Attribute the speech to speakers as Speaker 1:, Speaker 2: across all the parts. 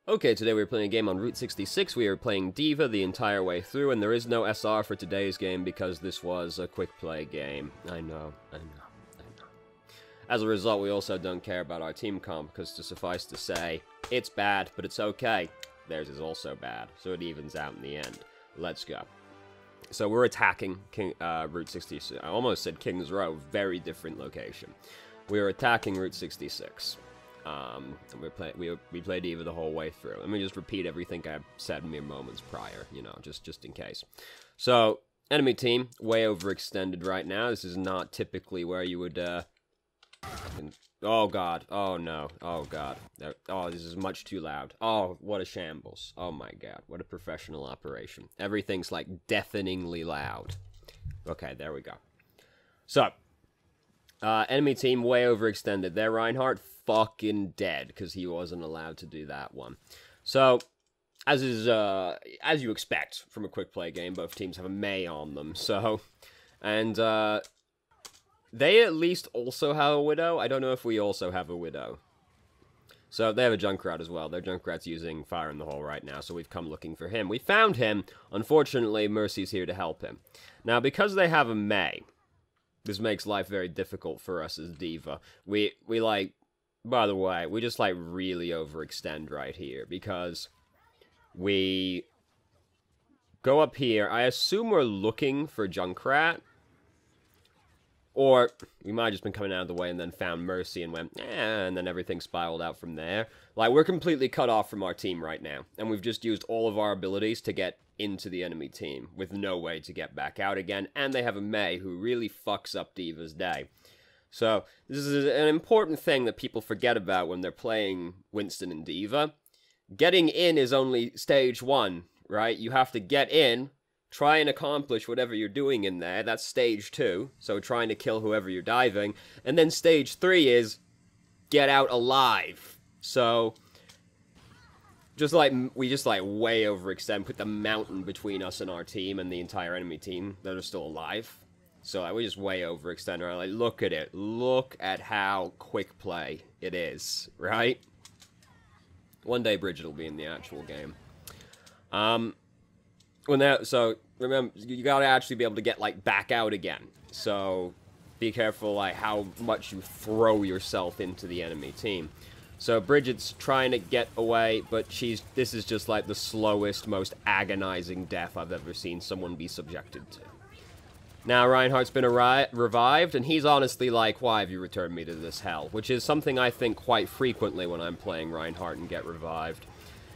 Speaker 1: Okay, today we're playing a game on Route 66. We are playing D.Va the entire way through, and there is no SR for today's game because this was a quick play game. I know. As a result, we also don't care about our team comp, because to suffice to say, it's bad, but it's okay. Theirs is also bad, so it evens out in the end. Let's go. So we're attacking Route 66. I almost said King's Row, very different location. We are attacking Route 66. And we played D.Va the whole way through. Let me just repeat everything I said mere moments prior, you know, just in case. So, enemy team, way overextended right now. This is not typically where you would, oh god, oh no, oh god. Oh, this is much too loud. Oh, what a shambles. Oh my god, what a professional operation. Everything's like deafeningly loud. Okay, there we go. So, enemy team, way overextended. There, Reinhardt, fucking dead, because he wasn't allowed to do that one. So, as you expect from a quick play game, both teams have a Mei on them, so, and, they at least also have a Widow. I don't know if we also have a Widow. So, they have a Junkrat as well. Their Junkrat's using Fire in the Hole right now, so we've come looking for him. We found him. Unfortunately, Mercy's here to help him. Now, because they have a Mei, this makes life very difficult for us as D.Va. We like, by the way, we just, like, really overextend right here, because we go up here. I assume we're looking for Junkrat, or we might have just been coming out of the way and then found Mercy and went, and then everything spiraled out from there. Like, we're completely cut off from our team right now, and we've just used all of our abilities to get into the enemy team, with no way to get back out again, and they have a Mei who really fucks up D.Va's day. So, this is an important thing that people forget about when they're playing Winston and D.Va. Getting in is only stage 1, right? You have to get in, try and accomplish whatever you're doing in there. That's stage 2, so trying to kill whoever you're diving. And then stage 3 is get out alive. So, we just way overextend, put the mountain between us and our team and the entire enemy team that are still alive. So we just way overextend around. Like, look at it. Look at how quick play it is, right? One day Bridget will be in the actual game. So remember, you gotta actually be able to get like back out again. So be careful like how much you throw yourself into the enemy team. So Bridget's trying to get away, but this is just like the slowest, most agonizing death I've ever seen someone be subjected to. Now Reinhardt's been revived, and he's honestly like, why have you returned me to this hell? Which is something I think quite frequently when I'm playing Reinhardt and get revived.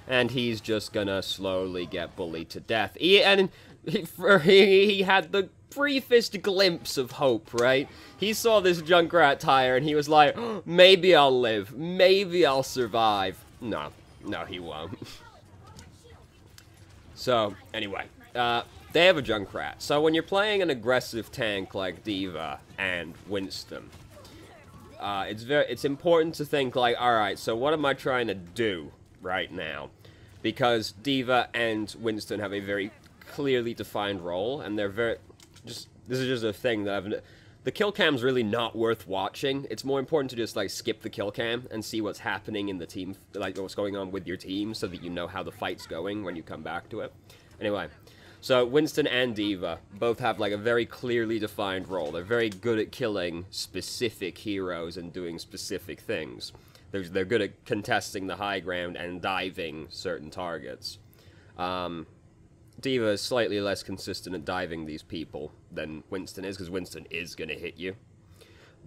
Speaker 1: And he's just gonna slowly get bullied to death. He had the briefest glimpse of hope, right? He saw this Junkrat tire, and he was like, oh, maybe I'll live. Maybe I'll survive. No, he won't. So, anyway, they have a Junkrat. So when you're playing an aggressive tank like D.Va and Winston, it's important to think like, alright, so what am I trying to do right now? Because D.Va and Winston have a very clearly defined role, and they're this is just a thing that the kill cam's really not worth watching. It's more important to just like skip the kill cam and see what's happening in the team, like what's going on with your team, so that you know how the fight's going when you come back to it. Anyway, so Winston and D.Va both have like a very clearly defined role. They're very good at killing specific heroes and doing specific things. They're good at contesting the high ground and diving certain targets. D.Va is slightly less consistent at diving these people than Winston is, because Winston is going to hit you.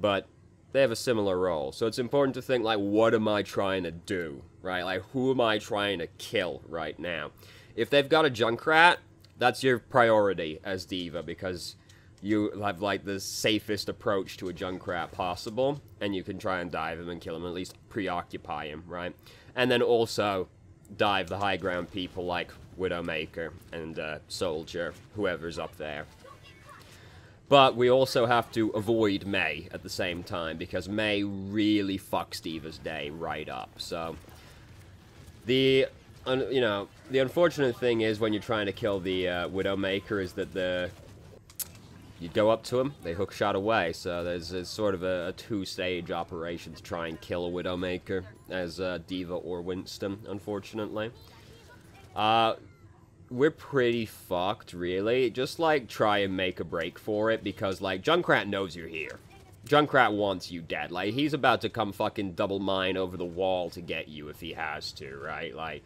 Speaker 1: But they have a similar role. So it's important to think, like, what am I trying to do, right? Like, who am I trying to kill right now? If they've got a Junkrat, that's your priority as D.Va, because you have, like, the safest approach to a Junkrat possible, and you can try and dive him and kill him, at least preoccupy him, right? And then also dive the high ground people like Widowmaker and Soldier, whoever's up there. But we also have to avoid Mei at the same time, because Mei really fucks D.Va's day right up. So, the unfortunate thing is when you're trying to kill the Widowmaker is that you'd go up to them, they hook shot away. So there's sort of a two-stage operation to try and kill a Widowmaker as D.Va or Winston, unfortunately. We're pretty fucked, really. Just, like, try and make a break for it, because, like, Junkrat knows you're here. Junkrat wants you dead. Like, he's about to come fucking double mine over the wall to get you if he has to, right? Like,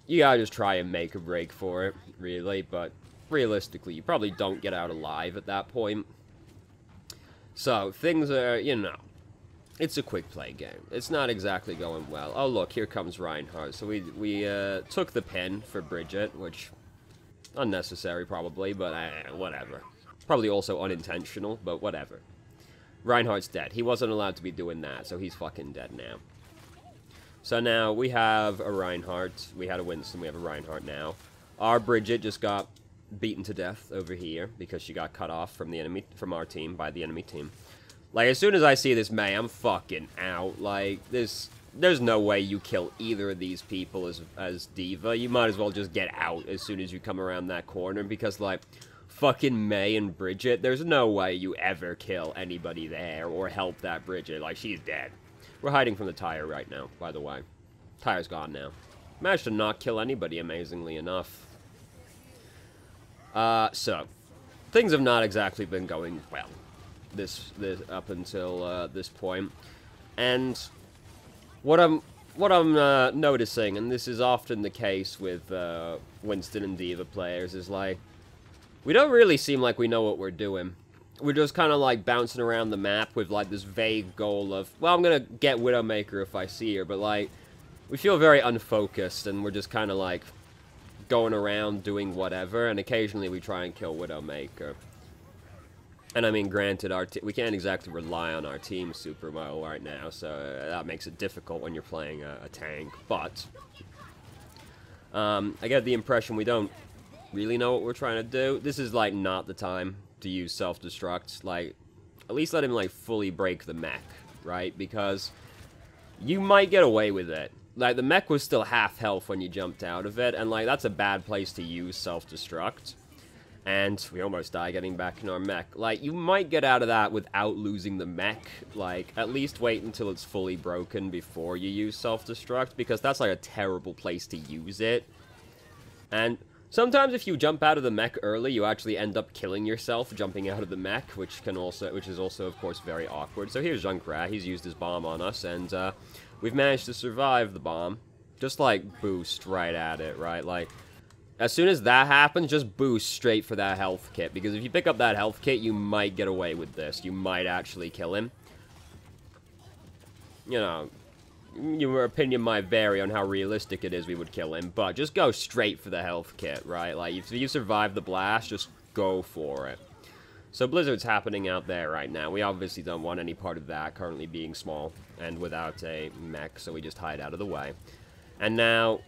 Speaker 1: you gotta just try and make a break for it, really, but realistically, you probably don't get out alive at that point. So, things are, you know, it's a quick play game. It's not exactly going well. Oh, look, here comes Reinhardt. So we took the pin for Bridget, which, unnecessary probably, but whatever. Probably also unintentional, but whatever. Reinhardt's dead. He wasn't allowed to be doing that, so he's fucking dead now. So now we have a Reinhardt. We had a Winston, we have a Reinhardt now. Our Bridget just got beaten to death over here because she got cut off from the enemy, from our team by the enemy team. Like, as soon as I see this Mei, I'm fucking out. Like, there's no way you kill either of these people as D.Va. You might as well just get out as soon as you come around that corner, because, like, fucking Mei and Bridget, there's no way you ever kill anybody there or help that Bridget. Like, she's dead. We're hiding from the tire right now, by the way. Tire's gone now. Managed to not kill anybody, amazingly enough. So, things have not exactly been going well this up until this point. And what I'm noticing, and this is often the case with Winston and D.Va players, is like, we don't really seem like we know what we're doing. We're just kind of like bouncing around the map with like this vague goal of, well, I'm gonna get Widowmaker if I see her, but like, we feel very unfocused, and we're just kind of like going around doing whatever, and occasionally we try and kill Widowmaker. And I mean, granted, we can't exactly rely on our team super well right now, so that makes it difficult when you're playing a tank, but I get the impression we don't really know what we're trying to do. This is, like, not the time to use self-destruct. Like, at least let him, like, fully break the mech, right? Because you might get away with it. Like, the mech was still half health when you jumped out of it, and, like, that's a bad place to use self-destruct. And we almost die getting back in our mech. Like, you might get out of that without losing the mech. Like, at least wait until it's fully broken before you use self-destruct, because that's, like, a terrible place to use it. And sometimes if you jump out of the mech early, you actually end up killing yourself jumping out of the mech, which is also, of course, very awkward. So here's Junkrat. He's used his bomb on us, and we've managed to survive the bomb. Just, like, boost right at it, right? Like, as soon as that happens, just boost straight for that health kit, because if you pick up that health kit, you might get away with this. You might actually kill him. You know, your opinion might vary on how realistic it is we would kill him, but just go straight for the health kit, right? Like, if you survive the blast, just go for it. So Blizzard's happening out there right now. We obviously don't want any part of that, currently being small and without a mech, so we just hide out of the way. And now,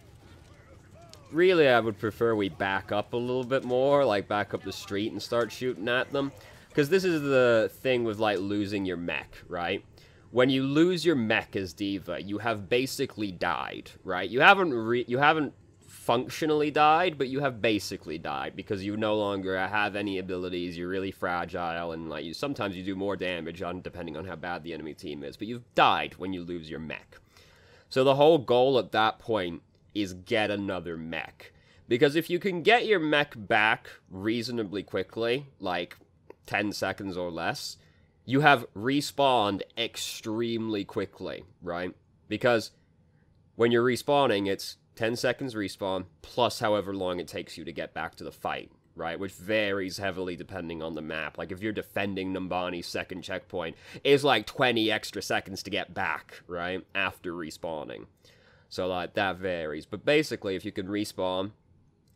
Speaker 1: really, I would prefer we back up a little bit more, like back up the street and start shooting at them. Because this is the thing with, like, losing your mech, right? When you lose your mech as D.Va, you have basically died, right? You haven't functionally died, but you have basically died, because you no longer have any abilities, you're really fragile, and, like, sometimes you do more damage depending on how bad the enemy team is, but you've died when you lose your mech. So the whole goal at that point is get another mech. Because if you can get your mech back reasonably quickly, like 10 seconds or less, you have respawned extremely quickly, right? Because when you're respawning, it's 10 seconds respawn, plus however long it takes you to get back to the fight, right? Which varies heavily depending on the map. Like, if you're defending Numbani's second checkpoint, it's like 20 extra seconds to get back, right? After respawning. So, like, that varies. But basically, if you can respawn,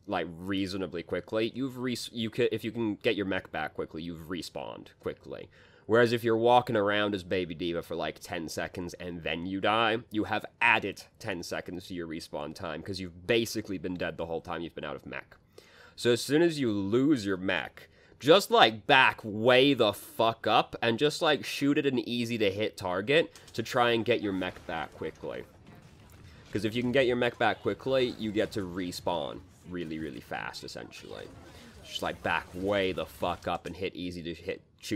Speaker 1: like, reasonably quickly, if you can get your mech back quickly, you've respawned quickly. Whereas if you're walking around as Baby D.Va for like 10 seconds and then you die, you have added 10 seconds to your respawn time, because you've basically been dead the whole time you've been out of mech. So as soon as you lose your mech, just, like, back way the fuck up and just, like, shoot at an easy-to-hit target to try and get your mech back quickly. Because if you can get your mech back quickly, you get to respawn really, really fast, essentially. just like back way the fuck up and shoot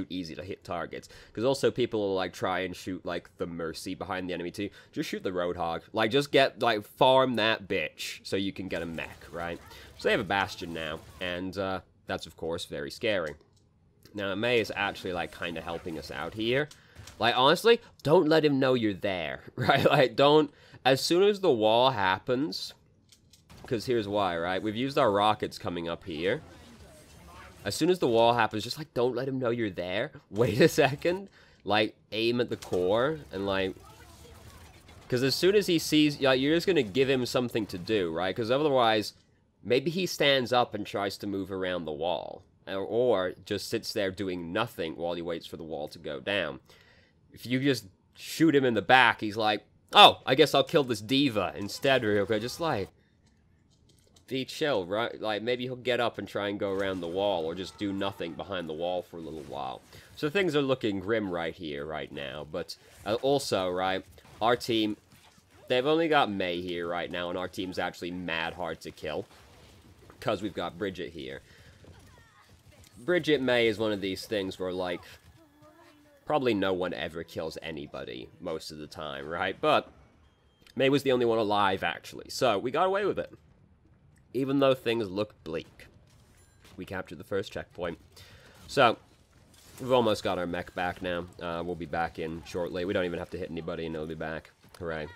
Speaker 1: easy to hit targets. Because also people will like try and shoot like the Mercy behind the enemy too. Just shoot the Roadhog. Like just get farm that bitch so you can get a mech, right? So they have a Bastion now, and that's of course very scary. Now Mei is actually like kind of helping us out here. Like honestly, don't let him know you're there, right? Like don't, as soon as the wall happens, because here's why, right? We've used our rockets coming up here. As soon as the wall happens, just like don't let him know you're there. Wait a second, like aim at the core and like, because as soon as he sees, like, you're just gonna give him something to do, right? Because otherwise, maybe he stands up and tries to move around the wall, or just sits there doing nothing while he waits for the wall to go down. If you just shoot him in the back, he's like, oh, I guess I'll kill this D.Va instead real quick. Just like, be chill, right? Like, maybe he'll get up and try and go around the wall, or just do nothing behind the wall for a little while. So things are looking grim right here, right now. But also, right, our team, they've only got Mei here right now, and our team's actually mad hard to kill. Because we've got Bridget here. Bridget Mei is one of these things where, like, probably no one ever kills anybody most of the time, right? But Mei was the only one alive, actually. So we got away with it. Even though things look bleak. We captured the first checkpoint. So, we've almost got our mech back now. We'll be back in shortly. We don't even have to hit anybody and it'll be back. Hooray.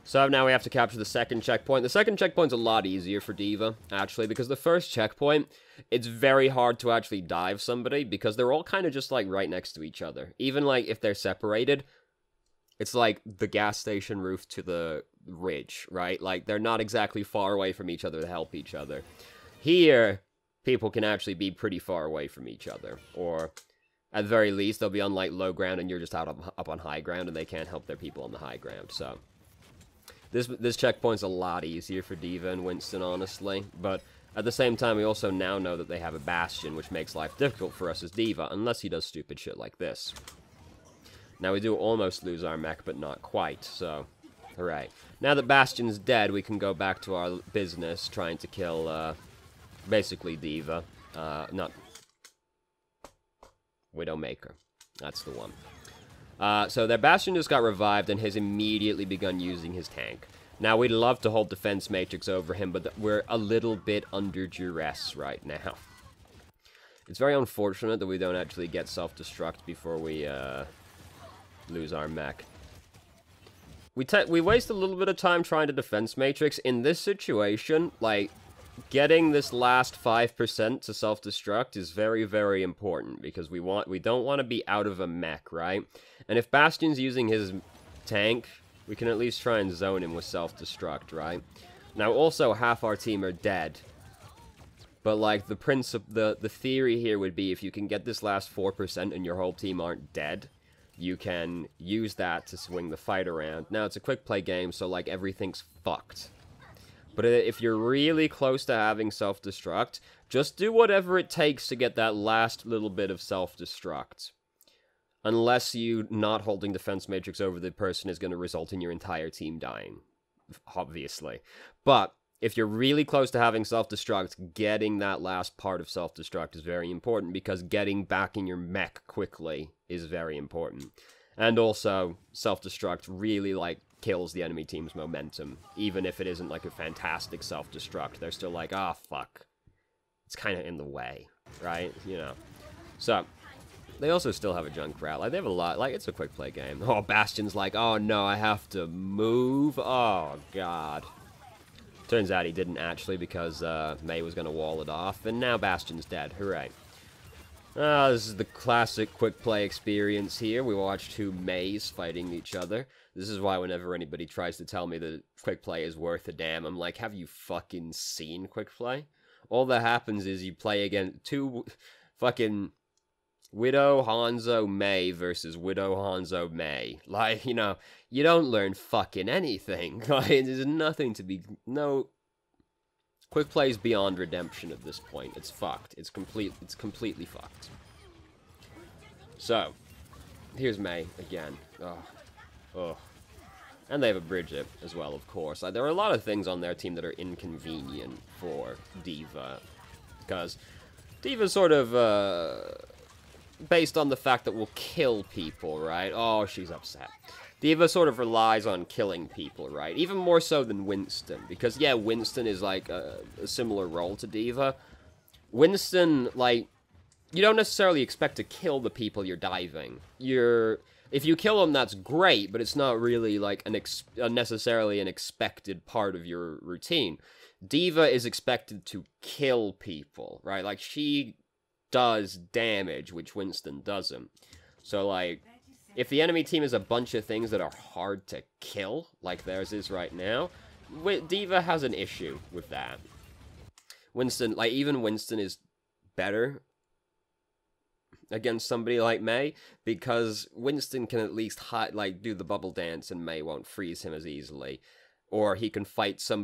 Speaker 1: So now we have to capture the second checkpoint. The second checkpoint's a lot easier for D.Va, actually, because the first checkpoint, it's very hard to actually dive somebody, because they're all kind of just, like, right next to each other. Even, like, if they're separated, it's like the gas station roof to the ridge, right? Like, they're not exactly far away from each other to help each other. Here, people can actually be pretty far away from each other, or at the very least, they'll be on, like, low ground, and you're just up on high ground, and they can't help their people on the high ground, so this checkpoint's a lot easier for D.Va and Winston, honestly, but at the same time, we also now know that they have a Bastion, which makes life difficult for us as D.Va, unless he does stupid shit like this. Now, we do almost lose our mech, but not quite, so hooray. Now that Bastion's dead, we can go back to our business, trying to kill, basically D.Va. Not Widowmaker. That's the one. So their Bastion just got revived and has immediately begun using his tank. Now, we'd love to hold Defense Matrix over him, but we're a little bit under duress right now. It's very unfortunate that we don't actually get self-destruct before we lose our mech. We waste a little bit of time trying to Defense Matrix. In this situation, like, getting this last 5% to self-destruct is very, very important, because we don't want to be out of a mech, right? And if Bastion's using his tank, we can at least try and zone him with self-destruct, right? Now, also, half our team are dead. But, like, the theory here would be, if you can get this last 4% and your whole team aren't dead, you can use that to swing the fight around. Now, it's a quick play game, so, like, everything's fucked. But if you're really close to having self-destruct, just do whatever it takes to get that last little bit of self-destruct. Unless you not holding Defense Matrix over the person is going to result in your entire team dying. Obviously. But if you're really close to having self-destruct, getting that last part of self-destruct is very important, because getting back in your mech quickly is very important. And also, self-destruct really, like, kills the enemy team's momentum. Even if it isn't, like, a fantastic self-destruct, they're still like, ah, fuck. It's kind of in the way, right? You know. So, they also still have a Junkrat. Like, they have a lot. Like, it's a quick play game. Oh, Bastion's like, oh, no, I have to move. Oh, God. Turns out he didn't actually, because Mei was going to wall it off. And now Bastion's dead. Hooray. This is the classic quick play experience here. We watch two Meis fighting each other. This is why whenever anybody tries to tell me that quick play is worth a damn, I'm like, have you fucking seen quick play? All that happens is you play against two fucking Widow Hanzo Mei versus Widow Hanzo Mei. Like, you know, you don't learn fucking anything. Like, there's nothing to be... No... Quick play is beyond redemption at this point. It's fucked. It's completely fucked. So, here's Mei again. Oh. And they have a Bridget as well, of course. Like, there are a lot of things on their team that are inconvenient for D.Va. Because D.Va's sort of, based on the fact that we'll kill people, right? Oh, she's upset. D.Va sort of relies on killing people, right? Even more so than Winston. Because, yeah, Winston is, like, a similar role to D.Va. Winston, like, you don't necessarily expect to kill the people you're diving. If you kill them, that's great, but it's not really, like, necessarily an expected part of your routine. D.Va is expected to kill people, right? Like, she does damage, which Winston doesn't. So, like, if the enemy team is a bunch of things that are hard to kill, like theirs is right now, D.Va has an issue with that. Winston, like, even Winston is better against somebody like Mei, because Winston can at least do the bubble dance and Mei won't freeze him as easily. Or he can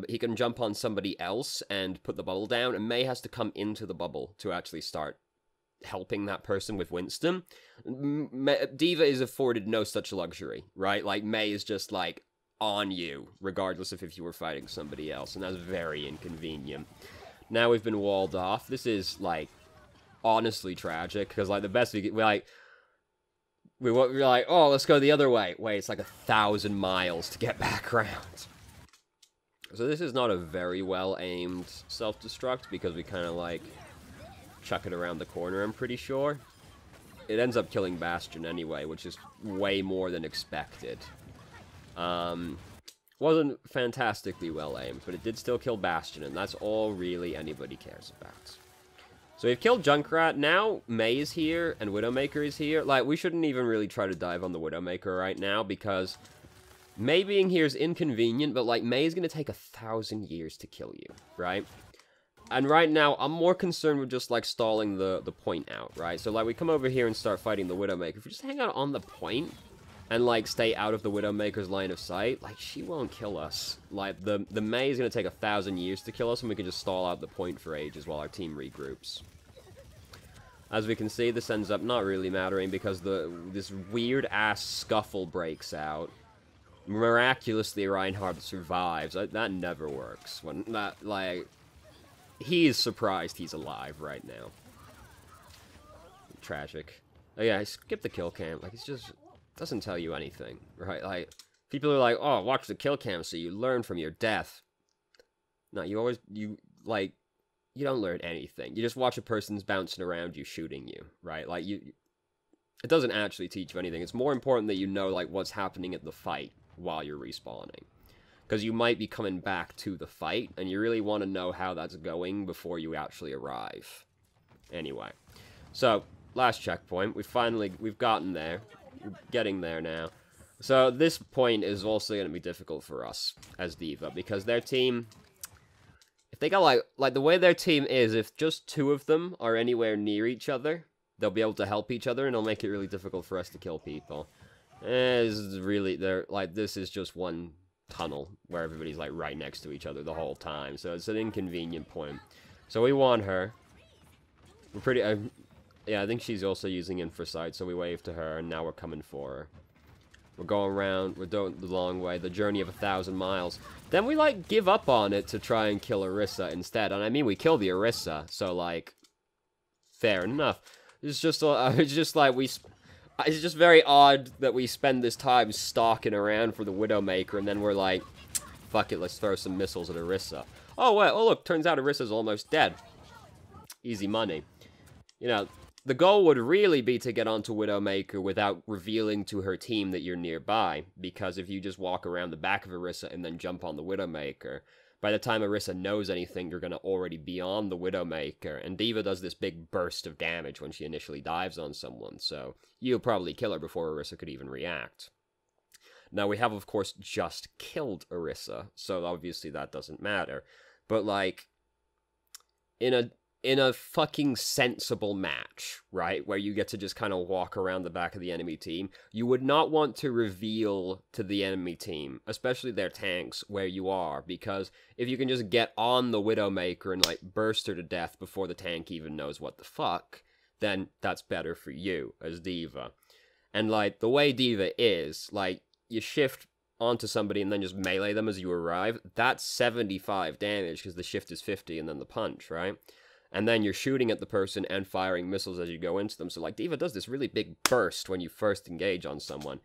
Speaker 1: he can jump on somebody else and put the bubble down, and Mei has to come into the bubble to actually start helping that person with Winston. D.Va is afforded no such luxury, right? Like, Mei is just, like, on you, regardless of if you were fighting somebody else, and that's very inconvenient. Now we've been walled off. This is, like, honestly tragic, because, like, the best we're like, oh, let's go the other way. Wait, it's like 1,000 miles to get back around. So this is not a very well-aimed self-destruct, because we kind of, like, chuck it around the corner, I'm pretty sure. It ends up killing Bastion anyway, which is way more than expected. Wasn't fantastically well-aimed, but it did still kill Bastion, and that's all really anybody cares about. So we've killed Junkrat. Now Mei is here, and Widowmaker is here. Like, we shouldn't even really try to dive on the Widowmaker right now, because Mei being here is inconvenient, but, like, Mei is going to take 1,000 years to kill you, right? And right now, I'm more concerned with just, like, stalling the point out, right? So, like, we come over here and start fighting the Widowmaker. If we just hang out on the point and, like, stay out of the Widowmaker's line of sight, like, she won't kill us. Like, the Mei is going to take 1,000 years to kill us, and we can just stall out the point for ages while our team regroups. As we can see, this ends up not really mattering, because this weird-ass scuffle breaks out. Miraculously, Reinhardt survives. That never works. When that, like, he is surprised he's alive right now. Tragic. Oh yeah, I skipped the kill cam. Like, it's just doesn't tell you anything, right? Like, people are like, oh, watch the kill cam so you learn from your death. No, you don't learn anything. You just watch a person's bouncing around you, shooting you, right? Like, it doesn't actually teach you anything. It's more important that you know, like, what's happening at the fight while you're respawning. Because you might be coming back to the fight, and you really want to know how that's going before you actually arrive. Anyway. So, last checkpoint. We've gotten there. We're getting there now. So, this point is also going to be difficult for us as D.Va, because their team, if they got, like, the way their team is, if just 2 of them are anywhere near each other, they'll be able to help each other, and it'll make it really difficult for us to kill people. This is just one tunnel where everybody's, like, right next to each other the whole time, so it's an inconvenient point. So we want her. We're pretty, yeah, I think she's also using Infrasight, so we wave to her, and now we're coming for her. We're going around, we're doing the long way, the journey of 1,000 miles. Then we, like, give up on it to try and kill Orisa instead, and I mean, we kill the Orisa, so, like, fair enough. It's just very odd that we spend this time stalking around for the Widowmaker, and then we're like, fuck it, let's throw some missiles at Orisa. Oh, wait, oh look, turns out Orisa's almost dead. Easy money. You know, the goal would really be to get onto Widowmaker without revealing to her team that you're nearby, because if you just walk around the back of Orisa and then jump on the Widowmaker, by the time Orisa knows anything, you're going to already be on the Widowmaker, and D.Va does this big burst of damage when she initially dives on someone, so you'll probably kill her before Orisa could even react. Now, we have, of course, just killed Orisa, so obviously that doesn't matter, but, like, in a fucking sensible match, right, where you get to just kind of walk around the back of the enemy team, you would not want to reveal to the enemy team, especially their tanks, where you are, because if you can just get on the Widowmaker and, like, burst her to death before the tank even knows what the fuck, then that's better for you as D.Va. And, like, the way D.Va is, like, you shift onto somebody and then just melee them as you arrive, that's 75 damage, because the shift is 50 and then the punch, right? And then you're shooting at the person and firing missiles as you go into them. So, like, D.Va does this really big burst when you first engage on someone.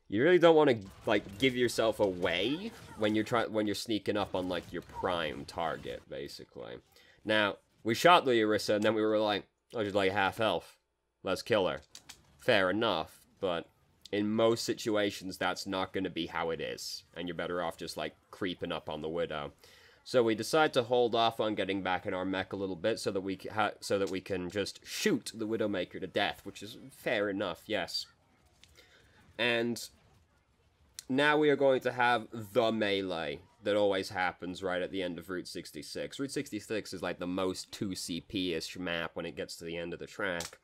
Speaker 1: You really don't want to, like, give yourself away when you're sneaking up on, like, your prime target, basically. Now, we shot the Orisa, and then we were like, oh, she's like half health. Let's kill her. Fair enough, but in most situations, that's not going to be how it is. And you're better off just, like, creeping up on the Widow. So we decide to hold off on getting back in our mech a little bit so that we can just shoot the Widowmaker to death, which is fair enough, yes. And now we are going to have the melee that always happens right at the end of Route 66. Route 66 is like the most 2CP-ish map when it gets to the end of the track.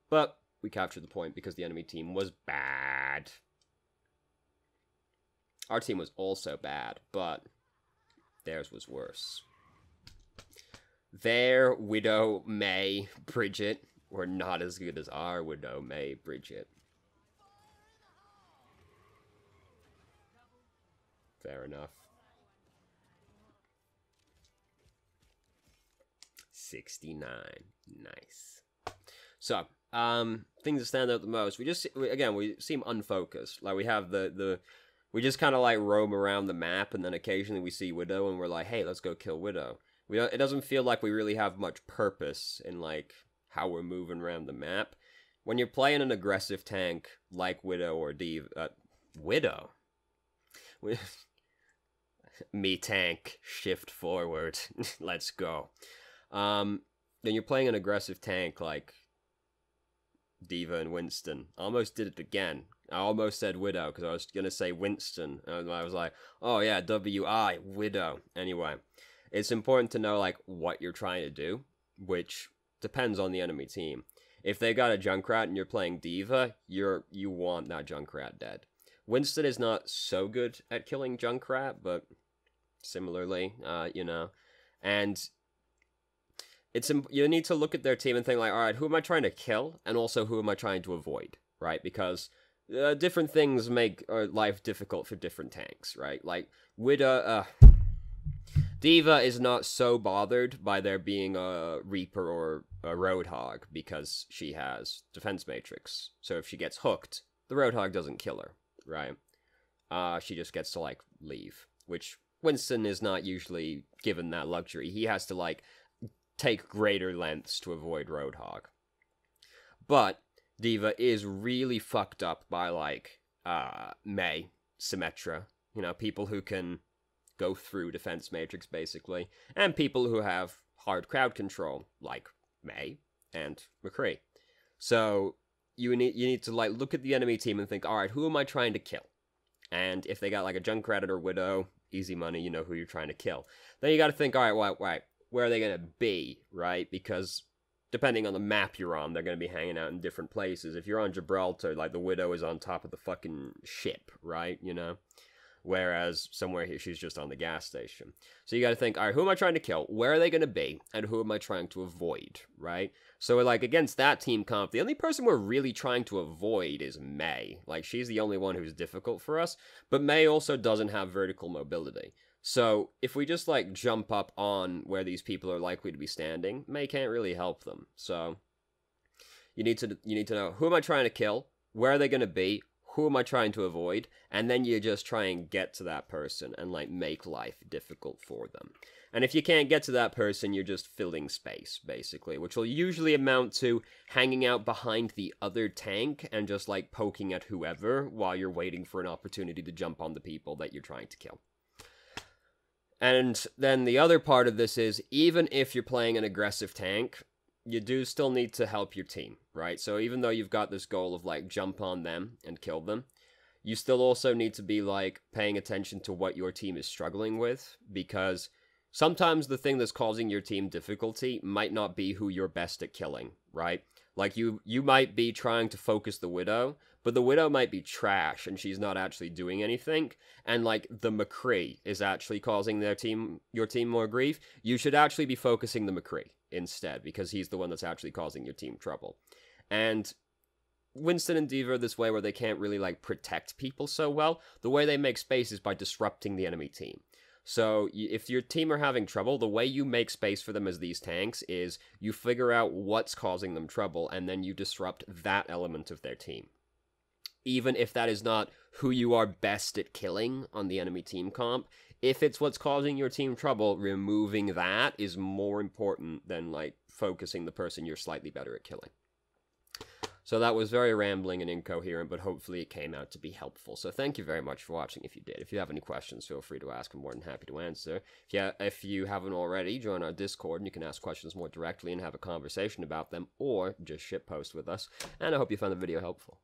Speaker 1: But we captured the point because the enemy team was bad. Our team was also bad, but theirs was worse. Their Widow, May, Bridget were not as good as our Widow, May, Bridget. Fair enough. 69. Nice. So, things that stand out the most. We seem unfocused. Like, we have we just kind of, like, roam around the map, and then occasionally we see Widow, and we're like, hey, let's go kill Widow. It doesn't feel like we really have much purpose in, like, how we're moving around the map. When you're playing an aggressive tank, like Widow or D.Va... Widow? Me tank, shift forward, let's go. Then you're playing an aggressive tank like D.Va and Winston. I almost did it again. I almost said Widow because I was going to say Winston. And I was like, oh yeah, W-I, Widow. Anyway, it's important to know like what you're trying to do, which depends on the enemy team. If they got a Junkrat and you're playing D.Va, you want that Junkrat dead. Winston is not so good at killing Junkrat, but similarly, you know, and you need to look at their team and think like, all right, who am I trying to kill, and also who am I trying to avoid, right? Because different things make life difficult for different tanks, right? Like Widow, D.Va is not so bothered by there being a Reaper or a Roadhog because she has Defense Matrix. So if she gets hooked, the Roadhog doesn't kill her, right? She just gets to like leave, which Winston is not usually given that luxury. He has to, like, take greater lengths to avoid Roadhog. But D.Va is really fucked up by, like, May, Symmetra. You know, people who can go through Defense Matrix, basically. And people who have hard crowd control, like May and McCree. So, you need to, like, look at the enemy team and think, alright, who am I trying to kill? And if they got, like, a Junkrat or Widow, easy money, you know who you're trying to kill. Then you gotta think, alright, where are they gonna be, right? Because depending on the map you're on, they're gonna be hanging out in different places. If you're on Gibraltar, like, the Widow is on top of the fucking ship, right? You know? Whereas somewhere here, she's just on the gas station. So you gotta think, alright, who am I trying to kill? Where are they gonna be? And who am I trying to avoid, right? So, like, against that team comp, the only person we're really trying to avoid is May. Like, she's the only one who's difficult for us. But May also doesn't have vertical mobility. So, if we just, like, jump up on where these people are likely to be standing, May can't really help them. So, you need to know, who am I trying to kill? Where are they gonna be? Who am I trying to avoid? And then you just try and get to that person and, like, make life difficult for them. And if you can't get to that person, you're just filling space, basically, which will usually amount to hanging out behind the other tank and just, like, poking at whoever while you're waiting for an opportunity to jump on the people that you're trying to kill. And then the other part of this is, even if you're playing an aggressive tank, you do still need to help your team, right? So even though you've got this goal of, like, jump on them and kill them, you still also need to be, like, paying attention to what your team is struggling with, because sometimes the thing that's causing your team difficulty might not be who you're best at killing, right? Like, you might be trying to focus the Widow, but the Widow might be trash, and she's not actually doing anything, and, like, the McCree is actually causing your team more grief. You should actually be focusing the McCree instead, because he's the one that's actually causing your team trouble. And Winston and D.Va are this way where they can't really, like, protect people so well. The way they make space is by disrupting the enemy team. So if your team are having trouble, the way you make space for them as these tanks is you figure out what's causing them trouble, and then you disrupt that element of their team. Even if that is not who you are best at killing on the enemy team comp, if it's what's causing your team trouble, removing that is more important than, like, focusing the person you're slightly better at killing. So that was very rambling and incoherent, but hopefully it came out to be helpful. So thank you very much for watching if you did. If you have any questions, feel free to ask. I'm more than happy to answer. If you haven't already, join our Discord and you can ask questions more directly and have a conversation about them, or just shitpost with us. And I hope you found the video helpful.